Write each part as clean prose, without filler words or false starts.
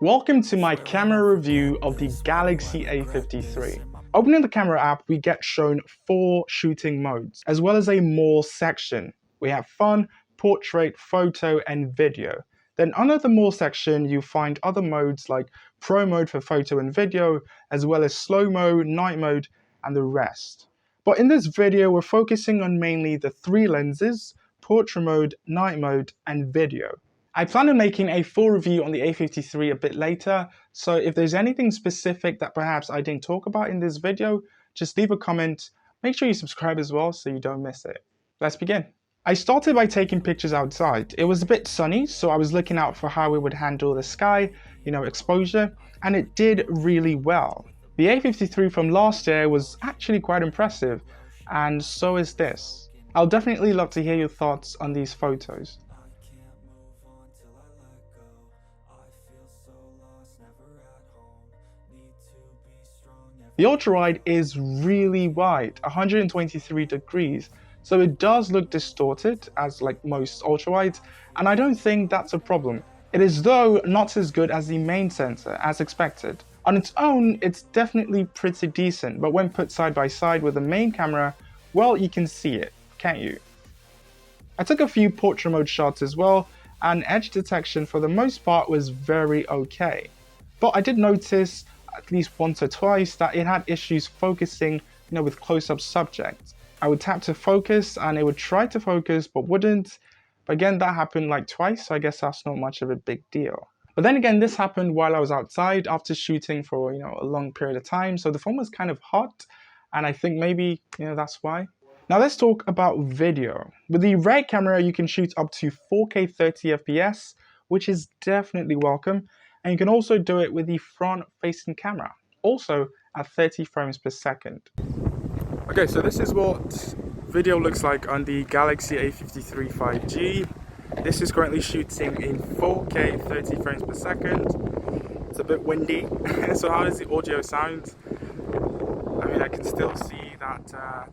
Welcome to my camera review of the Galaxy A53. Opening the camera app, we get shown 4 shooting modes, as well as a more section. We have fun, portrait, photo, and video. Then under the more section, you find other modes like pro mode for photo and video, as well as slow-mo, night mode, and the rest. But in this video, we're focusing on mainly the 3 lenses, portrait mode, night mode, and video. I plan on making a full review on the A53 a bit later, so if there's anything specific that perhaps I didn't talk about in this video, just leave a comment. Make sure you subscribe as well so you don't miss it. Let's begin. I started by taking pictures outside. It was a bit sunny, so I was looking out for how it would handle the sky, exposure, and it did really well. The A53 from last year was actually quite impressive, and so is this. I'll definitely love to hear your thoughts on these photos. The Ultrawide is really wide, 123 degrees, so it does look distorted as like most ultrawides, and I don't think that's a problem. It is though not as good as the main sensor as expected. On its own, it's definitely pretty decent, but when put side by side with the main camera, well, you can see it, can't you? I took a few portrait mode shots as well, and edge detection for the most part was very okay. But I did notice at least once or twice that it had issues focusing, with close-up subjects. I would tap to focus and it would try to focus but wouldn't. But again, that happened like twice, so I guess that's not much of a big deal. But then again, this happened while I was outside after shooting for, a long period of time. So the phone was kind of hot, and I think maybe, that's why. Now let's talk about video. With the RED camera, you can shoot up to 4K 30 FPS, which is definitely welcome. And you can also do it with the front-facing camera, also at 30 frames per second. Okay, so this is what video looks like on the Galaxy A53 5G. This is currently shooting in 4K 30 frames per second. It's a bit windy. So how does the audio sound? I mean, I can still see that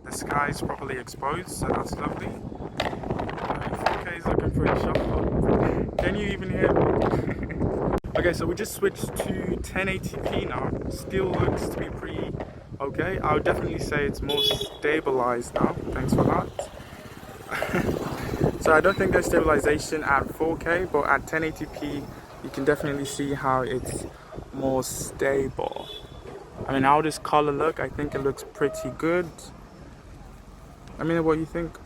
the sky is properly exposed, so that's lovely. 4K is looking pretty sharp. Can you even hear me? Okay, so we just switched to 1080p now. Still looks to be pretty okay. I would definitely say it's more stabilized now. Thanks for that. So I don't think there's stabilization at 4K, but at 1080p, you can definitely see how it's more stable. I mean, how does color look? I think it looks pretty good. Let me know what you think.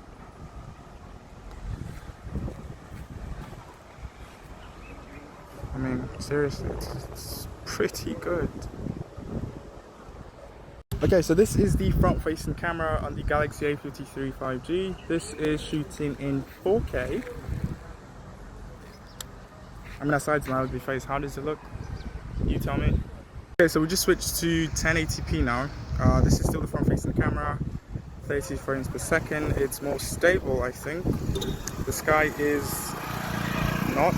I mean, seriously, it's pretty good. Okay, so this is the front-facing camera on the Galaxy A53 5G. This is shooting in 4K. I mean, aside from my ugly face, how does it look? You tell me. Okay, so we just switched to 1080p now. This is still the front-facing camera, 30 frames per second. It's more stable, I think. The sky is not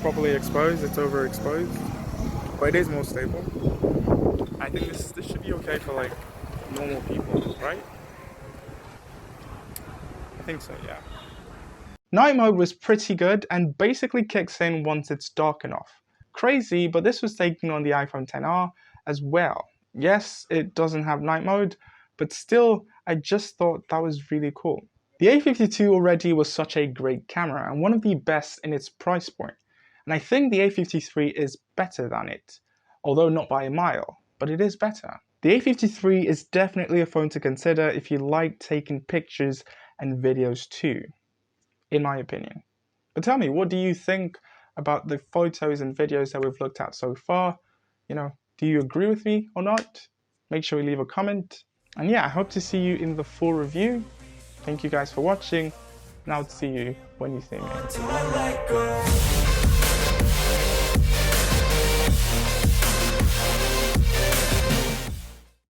properly exposed, it's overexposed, but it is more stable. I think this should be okay for like normal people, right? I think so, yeah. Night mode was pretty good and basically kicks in once it's dark enough. Crazy, but this was taken on the iPhone XR as well. Yes, it doesn't have night mode, but still, I just thought that was really cool. The A52 already was such a great camera and one of the best in its price point. And I think the A53 is better than it, although not by a mile, but it is better. The A53 is definitely a phone to consider if you like taking pictures and videos too, in my opinion. But tell me, what do you think about the photos and videos that we've looked at so far? Do you agree with me or not? Make sure you leave a comment. And yeah, I hope to see you in the full review. Thank you guys for watching, and I'll see you when you see me.